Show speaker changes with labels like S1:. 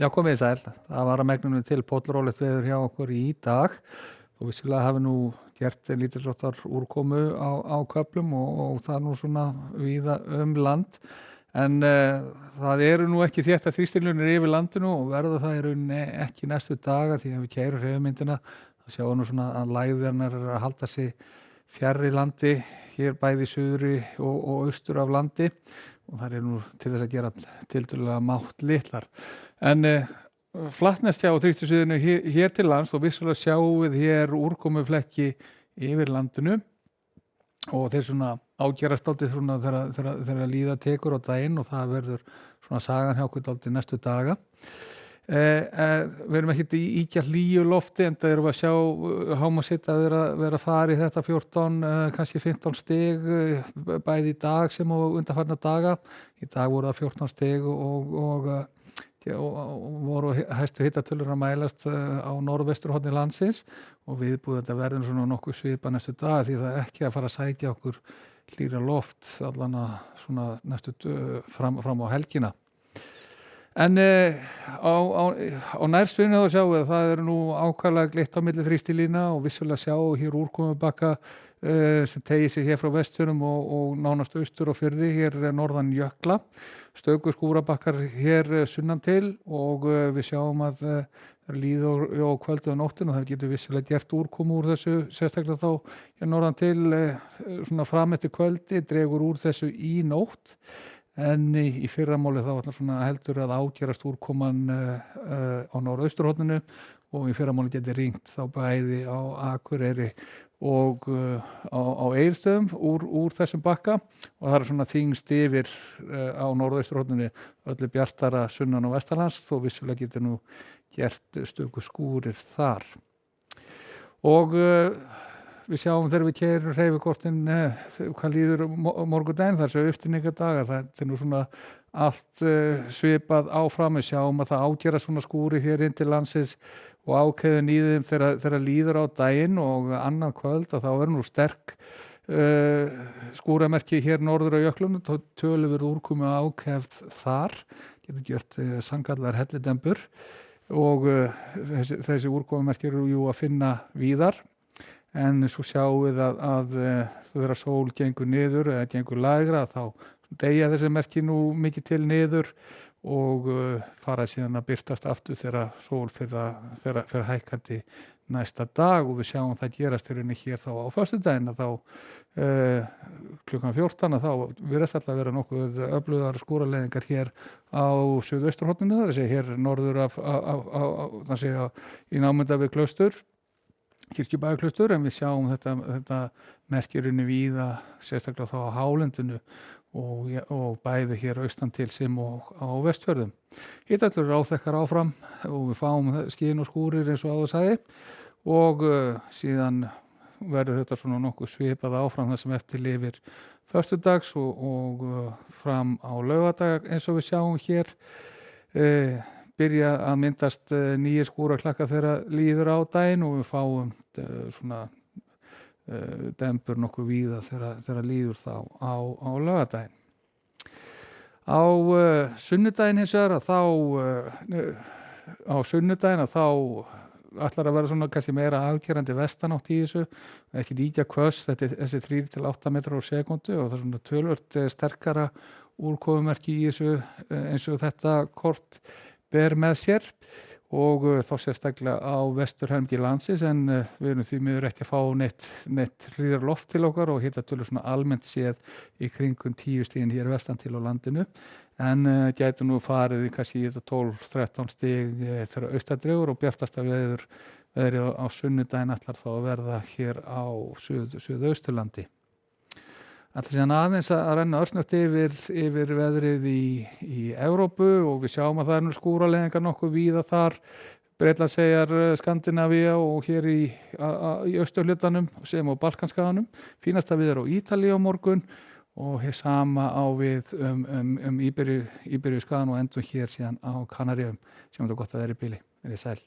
S1: Já, komið þið sæl. Það var að megninu til pollrólegt veður hjá okkur í dag. Þó vissilega hafi nú gert lítilsháttar úrkomu á köflum og það er nú svona víða land. En það eru nú ekki þéttar þrýstilunir yfir landinu og verða það í rauninni ekki næstu daga því að við keyrum hreyfimyndina. Það sjáum nú svona að lægðirnar eru að halda sig fjarri landi, hér bæði í suðri og austur af landi og það er nú til þess að gera tiltölulega mátt litlar. En flattneskja á þrýstisviðinu hér til lands og vissulega sjáum við hér úrkomuflekki yfir landinu og þeir svona ágerast dálítið svona þegar líða tekur á daginn og það verður svona sagan hjá okkur dálítið næstu daga. Við erum ekkert í íkja hlýju lofti en það erum við að sjá hámarksitt að vera að fara í þetta 14, kannski 15 stig bæði í dag sem á undanfarna daga. Í dag voru það 14 stig og voru hæstu hitatölur að mælast á norðvesturhorni landsins og viðbúið þetta verður svona nokkuð svipa næstu dag því það er ekki að fara að sækja okkur hlýra loft allan að svona næstu fram á helgina. En á nærsviðinu þá sjáum við að það eru nú ákaflega glitt á milli þrýstilína og vissulega sjáum hér úrkomubakka sem tegir sig hér frá Vestfjörðum og nánast austur og firði hér norðan jökla. Stöku skúrabakkar hér sunnan til og við sjáum að það líður á kvöldu og nóttin og það getur vissulega gert úrkomu úr þessu, sérstaklega þá hér norðan til svona fram eftir kvöldi, dregur úr þessu í nótt. En í fyrramáli þá ætlar svona heldur að ágerast úrkoman á norðausturhorninu og í fyrramáli geti ringt þá bæði á Akureyri og á Egilsstöðum úr þessum bakka og það er svona þyngst yfir á norðausturhorninu öllu bjartara sunnan og vestanlands þó vissulega getur nú gert stöku skúrir þar. Og við sjáum þegar við keyrum hreyfikortin hvað líður morgundaginn, það er svo uppstigningardagar, það er nú svona allt svipað áfram, við sjáum að það ágera svona skúri hér inn til landsins og ákveðin í þeim þegar líður á daginn og annan kvöld að þá er nú sterk skúramerki hér norður á jöklunum, töluvert úrkomu ákefð þar, getur gjört sannkallaðar hellidembur og þessi úrkomumerki eru jú að finna víðar. En svo sjáum við að þegar sól gengur niður eða gengur lægra þá deyja þessi merki nú mikið til niður og fara síðan að birtast aftur þegar sól fer hækkandi næsta dag og við sjáum það gerast hér þá á föstudaginn að þá klukkan 14 að þá virðist alltaf vera nokkuð öflugar skúraleiðingar hér á suðausturhorninu, það er hér norður af það sé í námunda við Klaustur. Kirkjubæjarklaustur en við sjáum þetta merkjurinn víða sérstaklega þá á hálendinu og bæði hér austan til sem og á Vestfjörðum. Hitavellur áþekkar áfram og við fáum skin og skúrir eins og áður sagði og síðan verður þetta svona nokkuð svipað áfram þar sem eftir lifir föstudags og fram á laugardag eins og við sjáum hér byrja að myndast nýjir skúraklakka þegar líður á daginn og við fáum svona dembur nokkuð víða þegar líður þá á laugardaginn. Á sunnudaginn hins vegar þá ætlar að vera svona kannski meira afgerandi vestanátt í þessu, ekki líka hvöss, þessi 3 til 8 metrar á sekúndu og það er svona töluvert sterkara úrkomumerki í þessu eins og þetta kort ber með sér og þá sérstaklega á vesturhelmingi landsins en við erum því miður ekki að fá neitt hlýrara loft til okkar og hitatölur svona almennt séð í kringum 10 stigin hér vestan til á landinu en gætu nú farið í kannski 12-13 stig þegar austardregur og bjartasta veður á sunnudaginn ætlar þá að verða hér á suðausturlandi. Ætla síðan aðeins að renna örsnögt yfir veðrið í Evrópu og við sjáum að það er nú skúraleiðingar nokkuð víða þar, Bretlandseyjar, Skandinavía og hér í austurhlutanum sem á Balkanskaganum. Fínasta veður á Ítalíu á morgun og hér sama á við Íberíuskagann og endum hér síðan á Kanaríum sem þetta gott að vera í bili. Verið sæl.